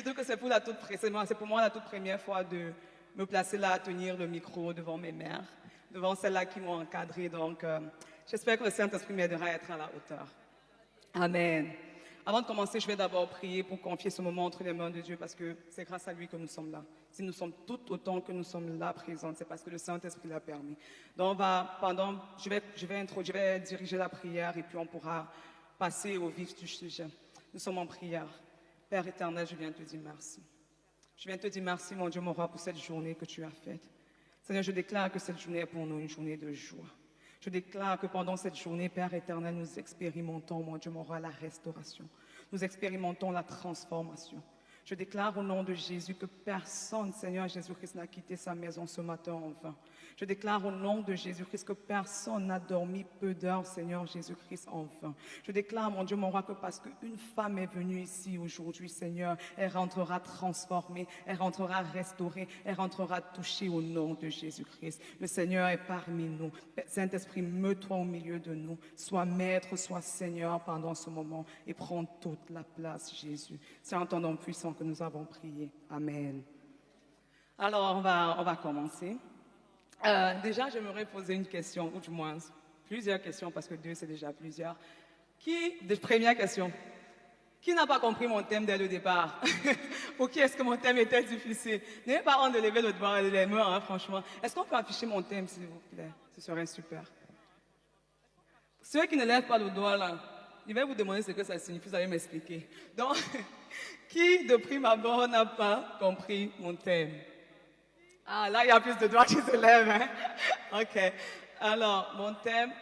Surtout que c'est pour moi la toute première fois de me placer là à tenir le micro devant mes mères, devant celles-là qui m'ont encadré. Donc, j'espère que le Saint-Esprit m'aidera à être à la hauteur. Amen. Avant de commencer, je vais d'abord prier pour confier ce moment entre les mains de Dieu parce que c'est grâce à lui que nous sommes là. Si nous sommes toutes autant que nous sommes là présentes, c'est parce que le Saint-Esprit l'a permis. Donc, je vais diriger la prière et puis on pourra passer au vif du sujet. Nous sommes en prière. Père éternel, je viens te dire merci. Je viens te dire merci, mon Dieu, mon roi, pour cette journée que tu as faite. Seigneur, je déclare que cette journée est pour nous une journée de joie. Je déclare que pendant cette journée, Père éternel, nous expérimentons, mon Dieu, mon roi, la restauration. Nous expérimentons la transformation. Je déclare au nom de Jésus que personne, Seigneur Jésus-Christ, n'a quitté sa maison ce matin en vain. Je déclare au nom de Jésus-Christ que personne n'a dormi peu d'heures, Seigneur Jésus-Christ, en vain. Je déclare, mon Dieu, mon roi, que parce qu'une femme est venue ici aujourd'hui, Seigneur, elle rentrera transformée, elle rentrera restaurée, elle rentrera touchée au nom de Jésus-Christ. Le Seigneur est parmi nous. Saint-Esprit, meut-toi au milieu de nous. Sois maître, sois Seigneur pendant ce moment et prends toute la place, Jésus. C'est en ton nom puissant que nous avons prié. Amen. Alors, on va commencer. Déjà, j'aimerais poser une question, ou du moins plusieurs questions, parce que deux, c'est déjà plusieurs. Première question, qui n'a pas compris mon thème dès le départ? Pour qui est-ce que mon thème était difficile? N'ayez pas honte de lever le doigt et les mains, hein, franchement. Est-ce qu'on peut afficher mon thème, s'il vous plaît? Ce serait super. Ceux qui ne lèvent pas le doigt, là, je vais vous demander ce que ça signifie, vous allez m'expliquer. Donc, qui de prime abord n'a pas compris mon thème? Ah, là, il y a plus de doigts qui se lèvent. Hein? OK. Alors,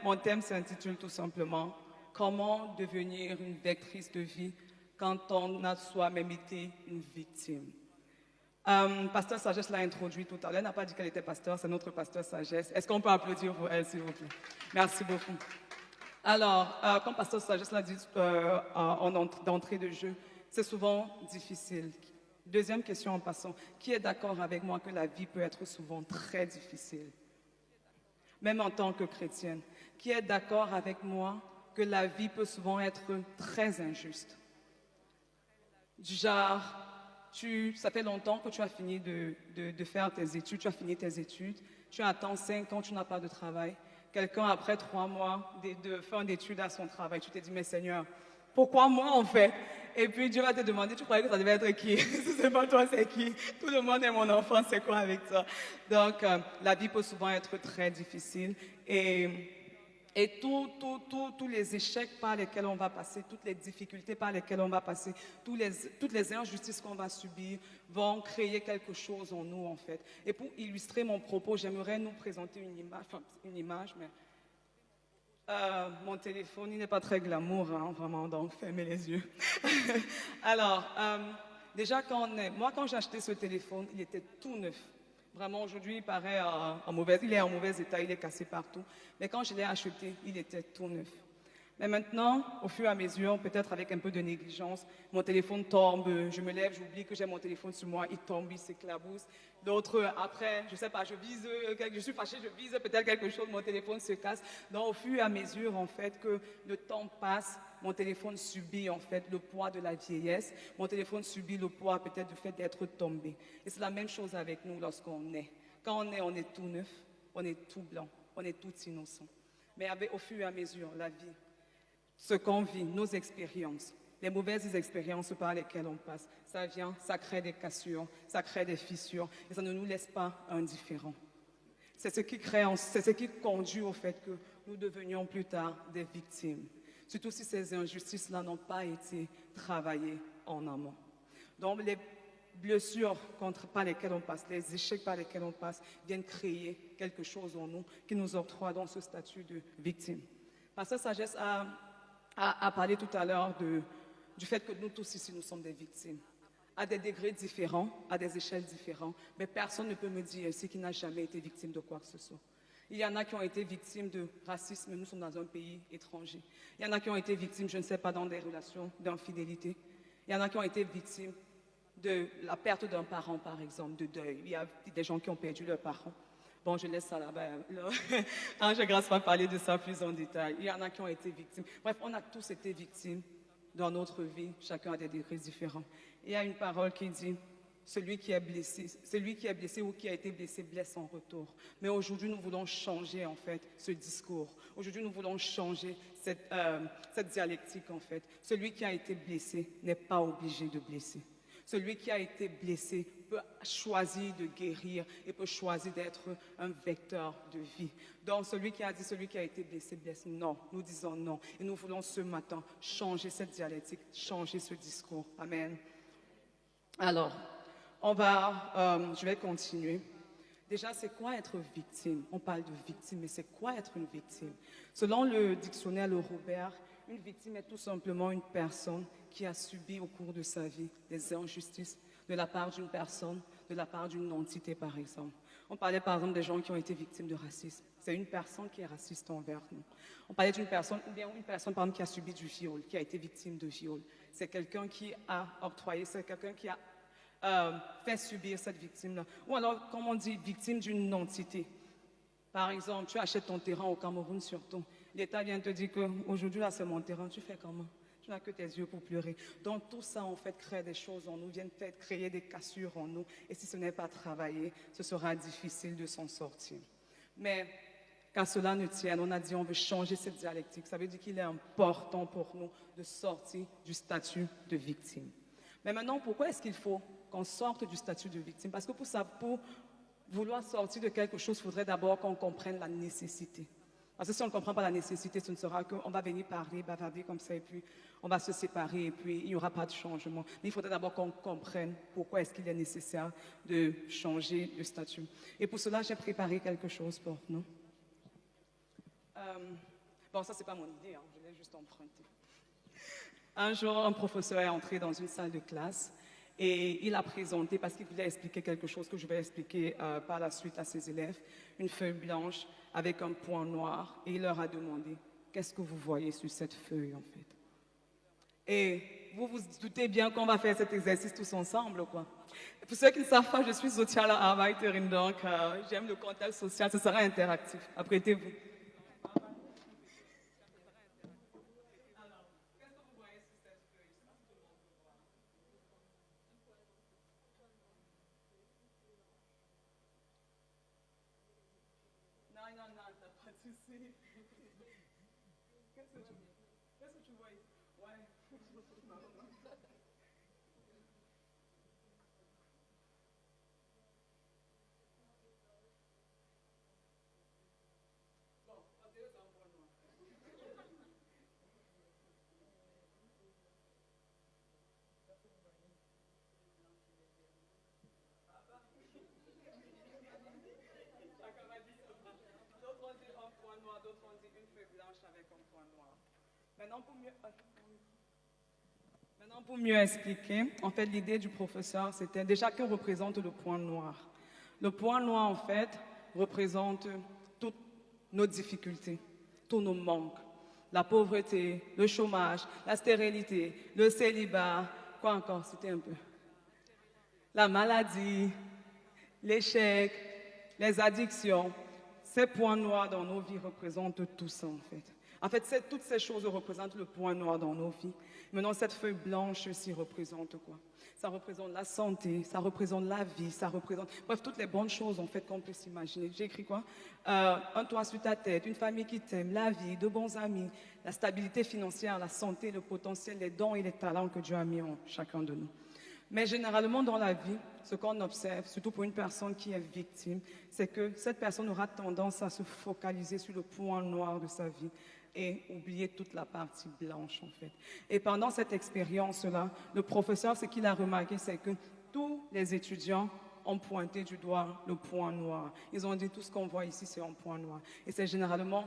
mon thème s'intitule tout simplement « Comment devenir une vectrice de vie quand on a soi-même été une victime ?» Pasteur Sagesse l'a introduit tout à l'heure. Elle n'a pas dit qu'elle était pasteur, c'est notre pasteur Sagesse. Est-ce qu'on peut applaudir pour elle, s'il vous plaît? Merci beaucoup. Alors, comme pasteur Sagesse l'a dit d'entrée de jeu, c'est souvent difficile. Deuxième question en passant, qui est d'accord avec moi que la vie peut être souvent très difficile? Même en tant que chrétienne. Qui est d'accord avec moi que la vie peut souvent être très injuste? Du genre, ça fait longtemps que tu as fini de faire tes études, tu as fini tes études, tu attends 5 ans, tu n'as pas de travail. Quelqu'un, après 3 mois de fin d'études à son travail, tu te dis, mais Seigneur, pourquoi moi en fait? Et puis Dieu va te demander, tu croyais que ça devait être qui? Si c'est pas toi, c'est qui? Tout le monde est mon enfant, c'est quoi avec toi? Donc, la vie peut souvent être très difficile et tous les échecs par lesquels on va passer, toutes les difficultés par lesquelles on va passer, toutes les injustices qu'on va subir vont créer quelque chose en nous en fait. Et pour illustrer mon propos, j'aimerais nous présenter une image, mais mon téléphone, il n'est pas très glamour, hein, vraiment, donc fermez les yeux. Alors, déjà, moi, quand j'ai acheté ce téléphone, il était tout neuf. Vraiment, aujourd'hui, il paraît il est en mauvais état, il est cassé partout. Mais quand je l'ai acheté, il était tout neuf. Mais maintenant, au fur et à mesure, peut-être avec un peu de négligence, mon téléphone tombe, je me lève, j'oublie que j'ai mon téléphone sur moi, il tombe, il s'éclabousse. D'autres, après, je sais pas, je suis fâchée, je vise peut-être quelque chose, mon téléphone se casse. Donc, au fur et à mesure, en fait, que le temps passe, mon téléphone subit, en fait, le poids de la vieillesse. Mon téléphone subit le poids, peut-être, du fait d'être tombé. Et c'est la même chose avec nous lorsqu'on est. Quand on est tout neuf, on est tout blanc, on est tout innocent. Mais au fur et à mesure, la vie, ce qu'on vit, nos expériences, les mauvaises expériences par lesquelles on passe, ça crée des cassures, ça crée des fissures et ça ne nous laisse pas indifférents. C'est ce qui conduit au fait que nous devenions plus tard des victimes, surtout si ces injustices-là n'ont pas été travaillées en amont. Donc les blessures par lesquelles on passe, les échecs par lesquels on passe viennent créer quelque chose en nous qui nous octroie dans ce statut de victime. Pasteur Sagesse a parlé tout à l'heure du fait que nous tous ici, nous sommes des victimes, à des degrés différents, à des échelles différentes, mais personne ne peut me dire ici qu'il n'a jamais été victime de quoi que ce soit. Il y en a qui ont été victimes de racisme, nous sommes dans un pays étranger. Il y en a qui ont été victimes, je ne sais pas, dans des relations d'infidélité. Il y en a qui ont été victimes de la perte d'un parent, par exemple, de deuil. Il y a des gens qui ont perdu leurs parents. Bon, je laisse ça là-bas. Je ne grâce pas parler de ça plus en détail. Il y en a qui ont été victimes. Bref, on a tous été victimes dans notre vie, chacun a des degrés différents. Et il y a une parole qui dit, celui qui est blessé ou qui a été blessé blesse en retour. Mais aujourd'hui, nous voulons changer en fait ce discours. Aujourd'hui, nous voulons changer cette dialectique en fait. Celui qui a été blessé n'est pas obligé de blesser. Celui qui a été blessé peut choisir de guérir et peut choisir d'être un vecteur de vie. Donc, celui qui a dit, celui qui a été blessé, blesse. Non, nous disons non. Et nous voulons ce matin changer cette dialectique, changer ce discours. Amen. Alors, je vais continuer. Déjà, c'est quoi être victime? On parle de victime, mais c'est quoi être une victime? Selon le dictionnaire Le Robert, une victime est tout simplement une personne qui a subi au cours de sa vie des injustices de la part d'une personne, de la part d'une entité par exemple. On parlait par exemple des gens qui ont été victimes de racisme. C'est une personne qui est raciste envers nous. On parlait d'une personne, ou bien une personne par exemple qui a subi du viol, qui a été victime de viol. C'est quelqu'un qui a octroyé, c'est quelqu'un qui a fait subir cette victime-là. Ou alors, comme on dit, victime d'une entité. Par exemple, tu achètes ton terrain au Cameroun surtout. L'État vient te dire qu'aujourd'hui, là, c'est mon terrain. Tu fais comment? Tu n'as que tes yeux pour pleurer. Donc, tout ça, en fait, crée des choses en nous, vient créer des cassures en nous. Et si ce n'est pas travaillé, ce sera difficile de s'en sortir. Mais, qu'à cela ne tienne, on a dit on veut changer cette dialectique. Ça veut dire qu'il est important pour nous de sortir du statut de victime. Mais maintenant, pourquoi est-ce qu'il faut qu'on sorte du statut de victime? Parce que pour vouloir sortir de quelque chose, il faudrait d'abord qu'on comprenne la nécessité. Parce que si on ne comprend pas la nécessité, ce ne sera qu'on va venir parler, bavarder comme ça, et puis on va se séparer, et puis il n'y aura pas de changement. Mais il faudrait d'abord qu'on comprenne pourquoi est-ce qu'il est nécessaire de changer de statut. Et pour cela, j'ai préparé quelque chose pour nous. Bon, ça, c'est pas mon idée, hein, je l'ai juste emprunté. Un jour, un professeur est entré dans une salle de classe et il a présenté, parce qu'il voulait expliquer quelque chose que je vais expliquer par la suite à ses élèves, une feuille blanche avec un point noir, et il leur a demandé « Qu'est-ce que vous voyez sur cette feuille, en fait ?» Et vous vous doutez bien qu'on va faire cet exercice tous ensemble, quoi. Pour ceux qui ne savent pas, je suis social arbeiterin, donc j'aime le contact social, ce sera interactif. Apprêtez-vous. Non, t'as pas de souci. Qu'est-ce que tu vois ici? Ouais. Bon, on dirait que c'est un point noir. Chacun m'a dit ça. D'autres ont dit un point noir, d'autres ont dit une feuille blanche avec un point noir. Maintenant, pour mieux expliquer, en fait, l'idée du professeur, c'était déjà que représente le point noir. Le point noir, en fait, représente toutes nos difficultés, tous nos manques. La pauvreté, le chômage, la stérilité, le célibat, quoi encore, c'était un peu. La maladie, l'échec, les addictions. Ces points noirs dans nos vies représentent tout ça, en fait. En fait, toutes ces choses représentent le point noir dans nos vies. Maintenant, cette feuille blanche aussi représente quoi? Ça représente la santé, ça représente la vie, ça représente... Bref, toutes les bonnes choses, en fait, qu'on peut s'imaginer. J'ai écrit quoi? Un toit sur ta tête, une famille qui t'aime, la vie, de bons amis, la stabilité financière, la santé, le potentiel, les dons et les talents que Dieu a mis en chacun de nous. Mais généralement, dans la vie, ce qu'on observe, surtout pour une personne qui est victime, c'est que cette personne aura tendance à se focaliser sur le point noir de sa vie et oublier toute la partie blanche, en fait. Et pendant cette expérience-là, le professeur, ce qu'il a remarqué, c'est que tous les étudiants ont pointé du doigt le point noir. Ils ont dit tout ce qu'on voit ici, c'est un point noir. Et c'est généralement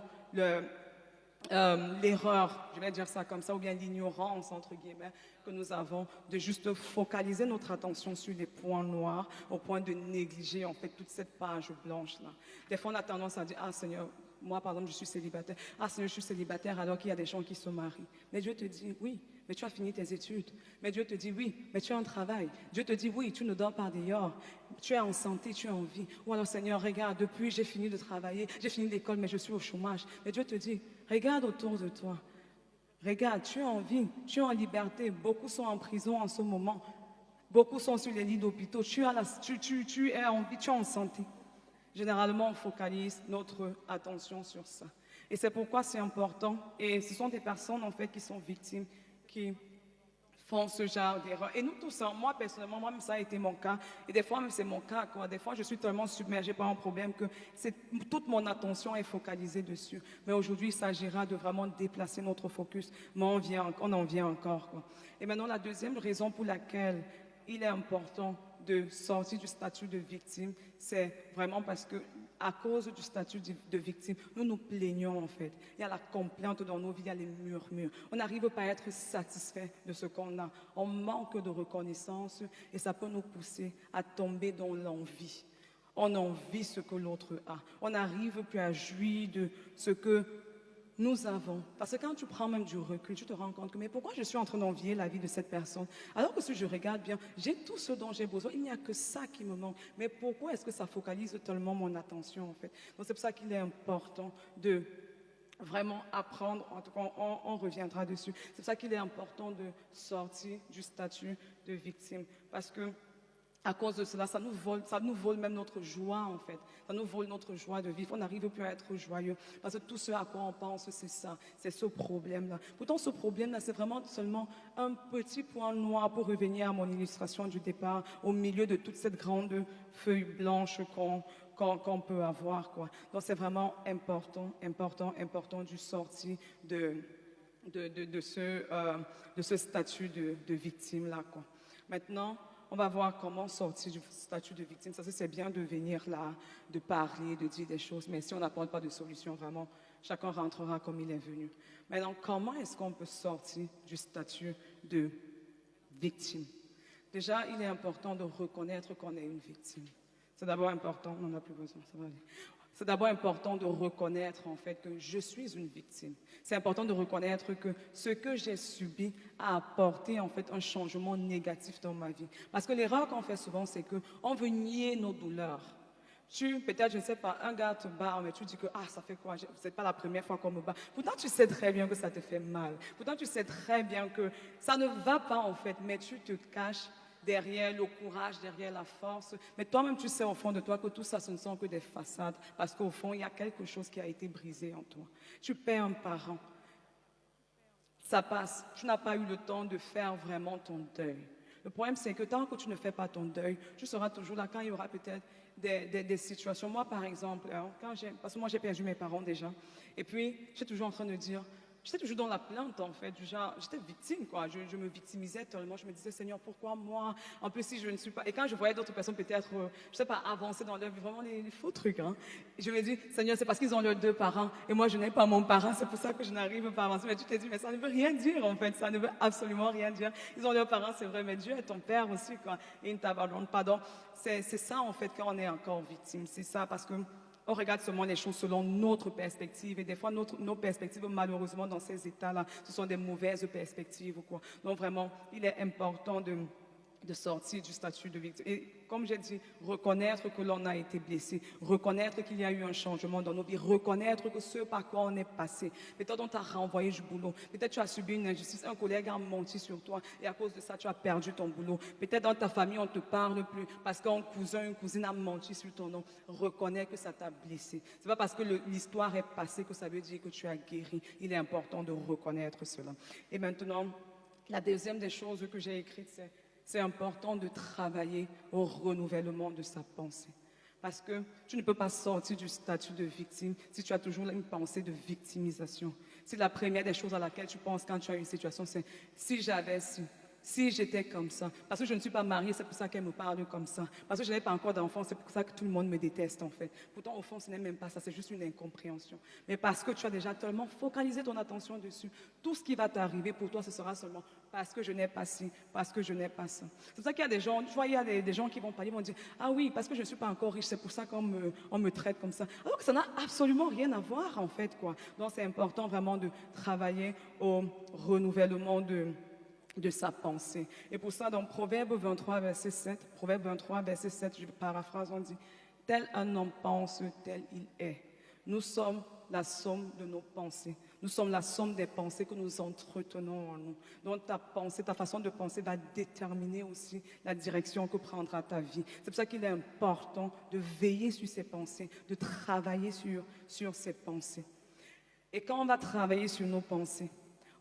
l'erreur, je vais dire ça comme ça, ou bien l'ignorance, entre guillemets, que nous avons de juste focaliser notre attention sur les points noirs au point de négliger, en fait, toute cette page blanche-là. Des fois, on a tendance à dire, ah Seigneur, moi, par exemple, je suis célibataire. Ah Seigneur, je suis célibataire alors qu'il y a des gens qui se marient. Mais Dieu te dit, oui, mais tu as fini tes études. Mais Dieu te dit, oui, mais tu as un travail. Dieu te dit, oui, tu ne dors pas dehors. Tu es en santé, tu es en vie. Ou alors, Seigneur, regarde, depuis, j'ai fini de travailler, j'ai fini l'école, mais je suis au chômage. Mais Dieu te dit, regarde autour de toi. Regarde, tu es en vie, tu es en liberté. Beaucoup sont en prison en ce moment. Beaucoup sont sur les lits d'hôpitaux. Tu es en vie, tu es en santé. Généralement, on focalise notre attention sur ça. Et c'est pourquoi c'est important. Et ce sont des personnes, en fait, qui sont victimes, qui font ce genre d'erreur. Et nous tous, hein, moi personnellement, moi-même, ça a été mon cas. Et des fois, même c'est mon cas, quoi. Des fois, je suis tellement submergée par un problème que toute mon attention est focalisée dessus. Mais aujourd'hui, il s'agira de vraiment déplacer notre focus. Mais on en vient encore, quoi. Et maintenant, la deuxième raison pour laquelle il est important de sortir du statut de victime, c'est vraiment parce que à cause du statut de victime, nous nous plaignons en fait. Il y a la complainte dans nos vies, il y a les murmures. On n'arrive pas à être satisfait de ce qu'on a. On manque de reconnaissance et ça peut nous pousser à tomber dans l'envie. On envie ce que l'autre a. On n'arrive plus à jouir de ce que nous avons. Parce que quand tu prends même du recul, tu te rends compte que mais pourquoi je suis en train d'envier la vie de cette personne? Alors que si je regarde bien, j'ai tout ce dont j'ai besoin. Il n'y a que ça qui me manque. Mais pourquoi est-ce que ça focalise tellement mon attention en fait? Donc c'est pour ça qu'il est important de vraiment apprendre, en tout cas on reviendra dessus. C'est pour ça qu'il est important de sortir du statut de victime. Parce que à cause de cela, ça nous vole même notre joie en fait. Ça nous vole notre joie de vivre. On n'arrive plus à être joyeux. Parce que tout ce à quoi on pense, c'est ça. C'est ce problème-là. Pourtant, ce problème-là, c'est vraiment seulement un petit point noir pour revenir à mon illustration du départ, au milieu de toute cette grande feuille blanche qu'on peut avoir, quoi. Donc, c'est vraiment important du sortir de ce statut de victime-là, quoi. Maintenant, on va voir comment sortir du statut de victime. Ça, c'est bien de venir là, de parler, de dire des choses, mais si on n'apporte pas de solution, vraiment, chacun rentrera comme il est venu. Maintenant, comment est-ce qu'on peut sortir du statut de victime? Déjà, il est important de reconnaître qu'on est une victime. C'est d'abord important, on n'en a plus besoin, ça va aller. C'est d'abord important de reconnaître en fait que je suis une victime. C'est important de reconnaître que ce que j'ai subi a apporté en fait un changement négatif dans ma vie. Parce que l'erreur qu'on fait souvent, c'est qu'on veut nier nos douleurs. Peut-être, je ne sais pas, un gars te bat, mais tu dis que ça fait quoi? C'est pas la première fois qu'on me bat. Pourtant, tu sais très bien que ça te fait mal. Pourtant, tu sais très bien que ça ne va pas en fait, mais tu te caches derrière le courage, derrière la force. Mais toi-même, tu sais au fond de toi que tout ça, ce ne sont que des façades. Parce qu'au fond, il y a quelque chose qui a été brisé en toi. Tu perds un parent. Ça passe. Tu n'as pas eu le temps de faire vraiment ton deuil. Le problème, c'est que tant que tu ne fais pas ton deuil, tu seras toujours là quand il y aura peut-être des situations. Moi, par exemple, parce que moi, j'ai perdu mes parents déjà. Et puis, j'étais toujours en train de dire, j'étais toujours dans la plainte, en fait, du genre, j'étais victime, quoi. Je me victimisais tellement. Je me disais, Seigneur, pourquoi moi? En plus, si je ne suis pas... Et quand je voyais d'autres personnes peut-être, je ne sais pas, avancer dans leur vie, vraiment les faux trucs, hein. Je me dis, Seigneur, c'est parce qu'ils ont leurs deux parents. Et moi, je n'ai pas mon parent. C'est pour ça que je n'arrive pas à avancer. Mais tu te dis, mais ça ne veut rien dire, en fait. Ça ne veut absolument rien dire. Ils ont leurs parents, c'est vrai, mais Dieu est ton père aussi, quoi. Et il ne t'abandonne pas. Donc, c'est ça, en fait, quand on est encore victime. C'est ça, parce que on regarde seulement les choses selon notre perspective. Et des fois, nos perspectives, malheureusement, dans ces états-là, ce sont des mauvaises perspectives, quoi. Donc, vraiment, il est important de sortir du statut de victime. Et comme j'ai dit, reconnaître que l'on a été blessé, reconnaître qu'il y a eu un changement dans nos vies, reconnaître que ce par quoi on est passé. Peut-être on t'a renvoyé du boulot, peut-être tu as subi une injustice, un collègue a menti sur toi et à cause de ça, tu as perdu ton boulot. Peut-être dans ta famille, on ne te parle plus parce qu'un cousin, une cousine a menti sur ton nom. Reconnais que ça t'a blessé. Ce n'est pas parce que l'histoire est passée que ça veut dire que tu as guéri. Il est important de reconnaître cela. Et maintenant, la deuxième des choses que j'ai écrites, c'est important de travailler au renouvellement de sa pensée. Parce que tu ne peux pas sortir du statut de victime si tu as toujours une pensée de victimisation. Si la première des choses à laquelle tu penses quand tu as une situation, c'est si j'avais su, si j'étais comme ça. Parce que je ne suis pas mariée, c'est pour ça qu'elle me parle comme ça. Parce que je n'ai pas encore d'enfant, c'est pour ça que tout le monde me déteste en fait. Pourtant, au fond, ce n'est même pas ça, c'est juste une incompréhension. Mais parce que tu as déjà tellement focalisé ton attention dessus, tout ce qui va t'arriver pour toi, ce sera seulement parce que je n'ai pas ci, parce que je n'ai pas ça. C'est pour ça qu'il y a des gens, tu vois, il y a des gens qui vont parler, vont dire, ah oui, parce que je ne suis pas encore riche, c'est pour ça qu'on me traite comme ça. Alors que ça n'a absolument rien à voir en fait, quoi. Donc c'est important vraiment de travailler au renouvellement de sa pensée. Et pour ça, dans Proverbe 23, verset 7, je paraphrase, on dit, tel un homme pense, tel il est. Nous sommes la somme de nos pensées. Nous sommes la somme des pensées que nous entretenons en nous. Donc ta pensée, ta façon de penser va déterminer aussi la direction que prendra ta vie. C'est pour ça qu'il est important de veiller sur ses pensées, de travailler sur ses pensées. Et quand on va travailler sur nos pensées,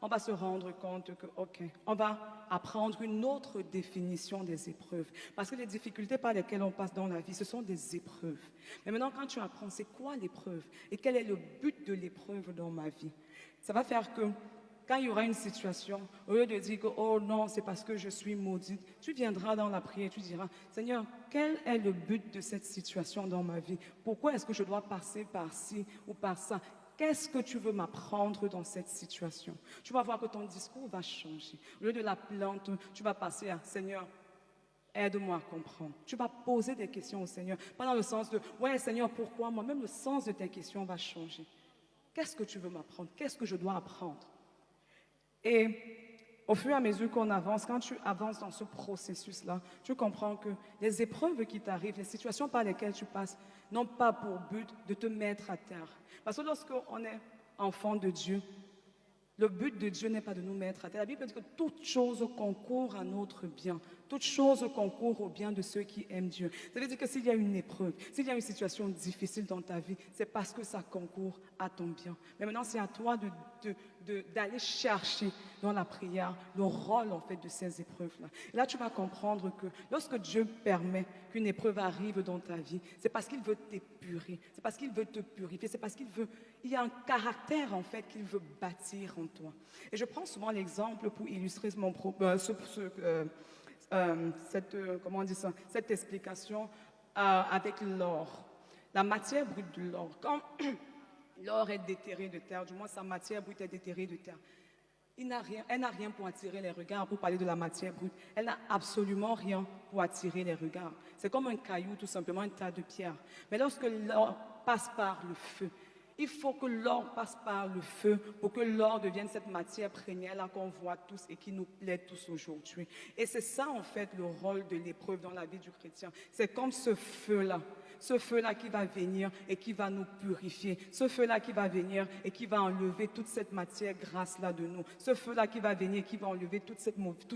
on va se rendre compte que, ok, on va apprendre une autre définition des épreuves. Parce que les difficultés par lesquelles on passe dans la vie, ce sont des épreuves. Mais maintenant, quand tu apprends, c'est quoi l'épreuve? Et quel est le but de l'épreuve dans ma vie? Ça va faire que, quand il y aura une situation, au lieu de dire que, oh non, c'est parce que je suis maudite, tu viendras dans la prière et tu diras, Seigneur, quel est le but de cette situation dans ma vie? Pourquoi est-ce que je dois passer par ci ou par ça? Qu'est-ce que tu veux m'apprendre dans cette situation? Tu vas voir que ton discours va changer. Au lieu de la plainte, tu vas passer à Seigneur, aide-moi à comprendre. Tu vas poser des questions au Seigneur. Pas dans le sens de ouais, Seigneur, pourquoi moi? Même le sens de tes questions va changer. Qu'est-ce que tu veux m'apprendre? Qu'est-ce que je dois apprendre? Et au fur et à mesure qu'on avance, quand tu avances dans ce processus-là, tu comprends que les épreuves qui t'arrivent, les situations par lesquelles tu passes, n'ont pas pour but de te mettre à terre. Parce que lorsqu'on est enfant de Dieu, le but de Dieu n'est pas de nous mettre à terre. La Bible dit que toute chose concourt à notre bien. Toute chose concourt au bien de ceux qui aiment Dieu. Ça veut dire que s'il y a une épreuve, s'il y a une situation difficile dans ta vie, c'est parce que ça concourt à ton bien. Mais maintenant, c'est à toi d'aller chercher dans la prière le rôle en fait de ces épreuves-là. Et là, tu vas comprendre que lorsque Dieu permet qu'une épreuve arrive dans ta vie, c'est parce qu'il veut t'épurer, c'est parce qu'il veut te purifier, c'est parce il y a un caractère en fait qu'il veut bâtir en toi. Et je prends souvent l'exemple pour illustrer mon propos, cette explication avec l'or. La matière brute de l'or. Quand l'or est déterré de terre, du moins sa matière brute est déterrée de terre, elle n'a rien pour attirer les regards, pour parler de la matière brute. Elle n'a absolument rien pour attirer les regards. C'est comme un caillou, tout simplement, un tas de pierres. Mais lorsque l'or passe par le feu, il faut que l'or passe par le feu pour que l'or devienne cette matière première-là qu'on voit tous et qui nous plaît tous aujourd'hui. Et c'est ça, en fait, le rôle de l'épreuve dans la vie du chrétien. C'est comme ce feu-là qui va venir et qui va nous purifier. Ce feu-là qui va venir et qui va enlever toute cette matière grasse-là de nous. Ce feu-là qui va venir et qui va enlever toutes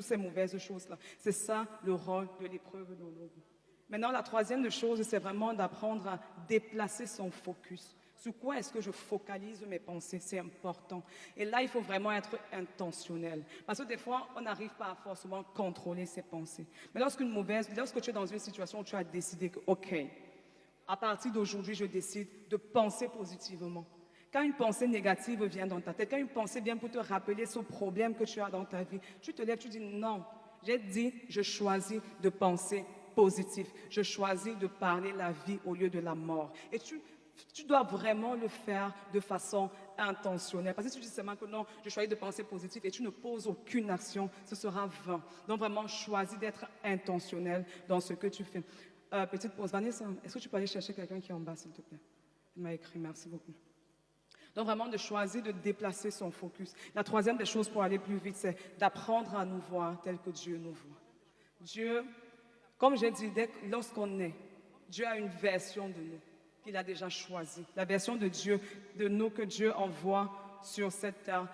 ces mauvaises choses-là. C'est ça, le rôle de l'épreuve dans nos vies. Maintenant, la troisième chose, c'est vraiment d'apprendre à déplacer son focus. Sur quoi est-ce que je focalise mes pensées? C'est important. Et là, il faut vraiment être intentionnel. Parce que des fois, on n'arrive pas à forcément contrôler ses pensées. Mais lorsque tu es dans une situation où tu as décidé que, OK, à partir d'aujourd'hui, je décide de penser positivement. Quand une pensée négative vient dans ta tête, quand une pensée vient pour te rappeler ce problème que tu as dans ta vie, tu te lèves, tu dis non, j'ai dit, je choisis de penser positif. Je choisis de parler la vie au lieu de la mort. Et tu dois vraiment le faire de façon intentionnelle. Parce que si tu dis seulement que non, je choisis de penser positif et tu ne poses aucune action, ce sera vain. Donc vraiment, choisis d'être intentionnel dans ce que tu fais. Petite pause. Vanessa, est-ce que tu peux aller chercher quelqu'un qui est en bas, s'il te plaît? Il m'a écrit, merci beaucoup. Donc vraiment, de choisir de déplacer son focus. La troisième des choses pour aller plus vite, c'est d'apprendre à nous voir tel que Dieu nous voit. Dieu, comme j'ai dit, lorsqu'on est, Dieu a une version de nous qu'il a déjà choisie. La version de Dieu, de nous que Dieu envoie sur cette terre,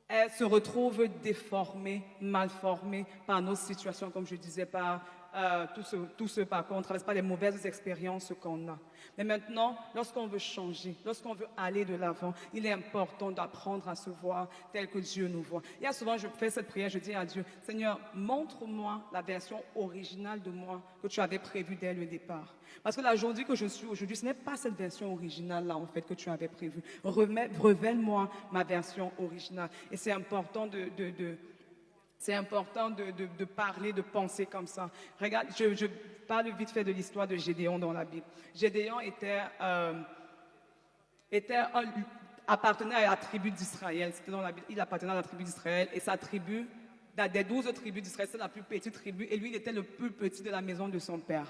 elle se retrouve déformée, mal formée par nos situations, comme je disais, par tout ce par contre, on ne traverse pas les mauvaises expériences qu'on a. Mais maintenant, lorsqu'on veut changer, lorsqu'on veut aller de l'avant, il est important d'apprendre à se voir tel que Dieu nous voit. Il y a souvent, je fais cette prière, je dis à Dieu, Seigneur, montre-moi la version originale de moi que tu avais prévue dès le départ. Parce que aujourd'hui que je suis aujourd'hui, ce n'est pas cette version originale-là, en fait, que tu avais prévue. Révèle-moi ma version originale. Et c'est important de parler, de penser comme ça. Regarde, je parle vite fait de l'histoire de Gédéon dans la Bible. Gédéon appartenait à la tribu d'Israël. C'était dans la Bible. Il appartenait à la tribu d'Israël et sa tribu, des 12 tribus d'Israël, c'est la plus petite tribu et lui, il était le plus petit de la maison de son père.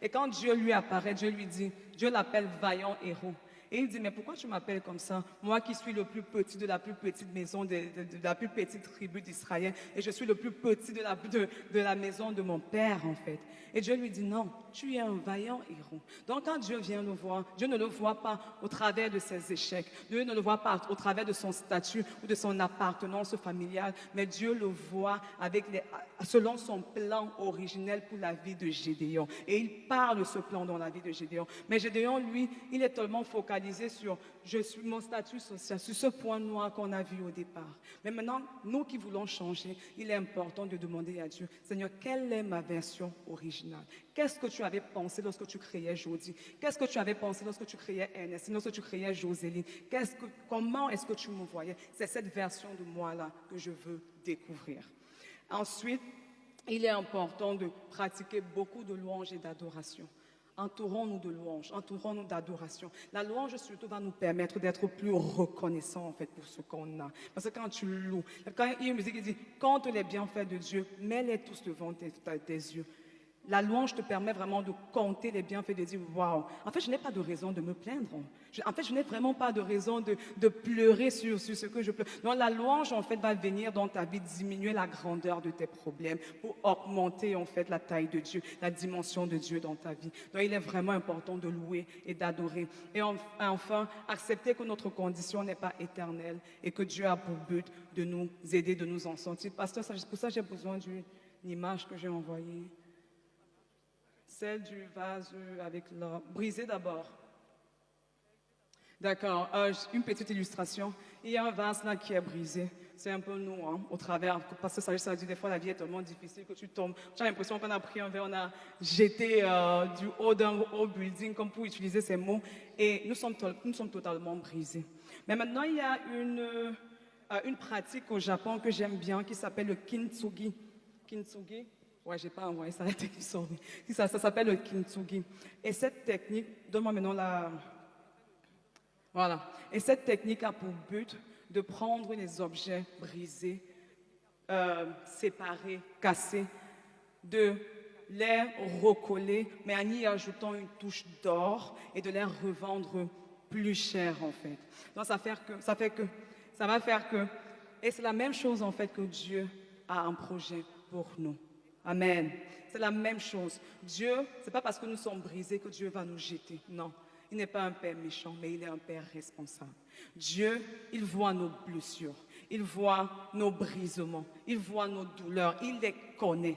Et quand Dieu lui apparaît, Dieu lui dit, Dieu l'appelle vaillant héros. Et il dit, mais pourquoi tu m'appelles comme ça? Moi qui suis le plus petit de la plus petite maison, de la plus petite tribu d'Israël, et je suis le plus petit de la maison de mon père, en fait. Et Dieu lui dit, non, tu es un vaillant héros. Donc quand Dieu vient le voir, Dieu ne le voit pas au travers de ses échecs, Dieu ne le voit pas au travers de son statut ou de son appartenance familiale, mais Dieu le voit selon son plan originel pour la vie de Gédéon. Et il parle de ce plan dans la vie de Gédéon. Mais Gédéon, lui, il est tellement focalisé sur mon statut social, sur ce point noir qu'on a vu au départ. Mais maintenant, nous qui voulons changer, il est important de demander à Dieu, Seigneur, quelle est ma version originale? Qu'est-ce que tu avais pensé lorsque tu créais Jody? Qu'est-ce que tu avais pensé lorsque tu créais Ernest, lorsque tu créais Joséline? Comment est-ce que tu me voyais? C'est cette version de moi-là que je veux découvrir. Ensuite, il est important de pratiquer beaucoup de louanges et d'adoration. Entourons-nous de louanges, entourons-nous d'adoration. La louange surtout va nous permettre d'être plus reconnaissants en fait pour ce qu'on a. Parce que quand tu loues, quand il y a une musique qui dit « Compte les bienfaits de Dieu, mets-les tous devant tes yeux ». La louange te permet vraiment de compter les bienfaits, de dire « Waouh ». En fait, je n'ai pas de raison de me plaindre. En fait, je n'ai vraiment pas de raison de pleurer sur ce que je pleure. Donc, la louange, en fait, va venir dans ta vie diminuer la grandeur de tes problèmes pour augmenter, en fait, la taille de Dieu, la dimension de Dieu dans ta vie. Donc, il est vraiment important de louer et d'adorer. Et enfin, accepter que notre condition n'est pas éternelle et que Dieu a pour but de nous aider, de nous en sortir. Pasteur, pour ça, j'ai besoin d'une image que j'ai envoyée. Celle du vase avec l'or. Brisé d'abord. D'accord, une petite illustration. Il y a un vase là qui est brisé. C'est un peu nous, hein, au travers. Parce que ça dit des fois, la vie est tellement difficile que tu tombes. J'ai l'impression qu'on a pris un verre, on a jeté du haut d'un haut building, comme pour utiliser ces mots. Et nous sommes totalement brisés. Mais maintenant, il y a une pratique au Japon que j'aime bien qui s'appelle le kintsugi. Kintsugi. Ouais, j'ai pas envoyé ça, la technique, sorry. Ça s'appelle le kintsugi. Et cette technique, donne-moi maintenant la... Voilà. Et cette technique a pour but de prendre les objets brisés, séparés, cassés, de les recoller, mais en y ajoutant une touche d'or et de les revendre plus cher, en fait. Donc, ça va faire que... Et c'est la même chose, en fait, que Dieu a un projet pour nous. Amen. C'est la même chose. Dieu, ce n'est pas parce que nous sommes brisés que Dieu va nous jeter. Non. Il n'est pas un père méchant, mais il est un père responsable. Dieu, il voit nos blessures. Il voit nos brisements. Il voit nos douleurs. Il les connaît.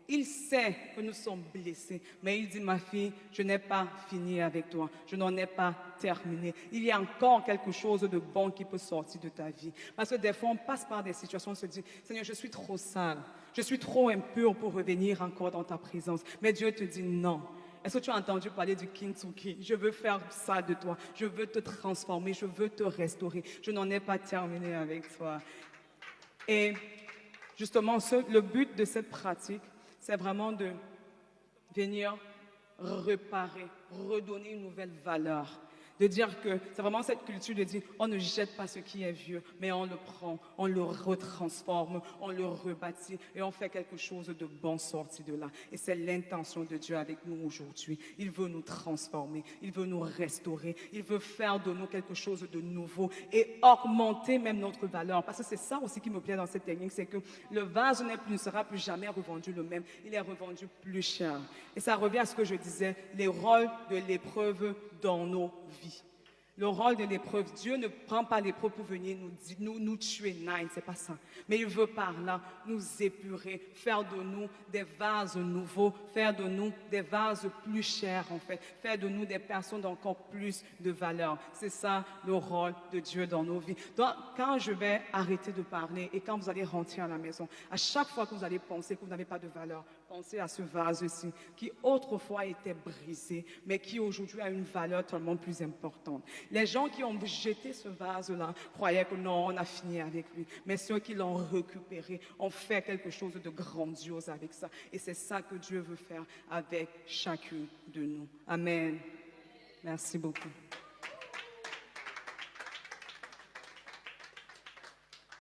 Il sait que nous sommes blessés, mais il dit, ma fille, je n'ai pas fini avec toi, je n'en ai pas terminé. Il y a encore quelque chose de bon qui peut sortir de ta vie. Parce que des fois, on passe par des situations, on se dit, Seigneur, je suis trop sale, je suis trop impure pour revenir encore dans ta présence. Mais Dieu te dit non. Est-ce que tu as entendu parler du kintsugi? Je veux faire ça de toi, je veux te transformer, je veux te restaurer. Je n'en ai pas terminé avec toi. Et justement, le but de cette pratique, c'est vraiment de venir réparer, redonner une nouvelle valeur. De dire que c'est vraiment cette culture de dire on ne jette pas ce qui est vieux, mais on le prend, on le retransforme, on le rebâtit et on fait quelque chose de bon sorti de là. Et c'est l'intention de Dieu avec nous aujourd'hui. Il veut nous transformer, il veut nous restaurer, il veut faire de nous quelque chose de nouveau et augmenter même notre valeur. Parce que c'est ça aussi qui me plaît dans cette technique, c'est que le vase ne sera plus jamais revendu le même, il est revendu plus cher. Et ça revient à ce que je disais, les rôles de l'épreuve dans nos vies. Le rôle de l'épreuve, Dieu ne prend pas l'épreuve pour venir nous tuer, non, c'est pas ça. Mais il veut par là nous épurer, faire de nous des vases nouveaux, faire de nous des vases plus chers en fait, faire de nous des personnes d'encore plus de valeur. C'est ça le rôle de Dieu dans nos vies. Donc, quand je vais arrêter de parler et quand vous allez rentrer à la maison, à chaque fois que vous allez penser que vous n'avez pas de valeur, pensez à ce vase-ci qui autrefois était brisé, mais qui aujourd'hui a une valeur tellement plus importante. Les gens qui ont jeté ce vase-là croyaient que non, on a fini avec lui. Mais ceux qui l'ont récupéré ont fait quelque chose de grandiose avec ça. Et c'est ça que Dieu veut faire avec chacun de nous. Amen. Merci beaucoup.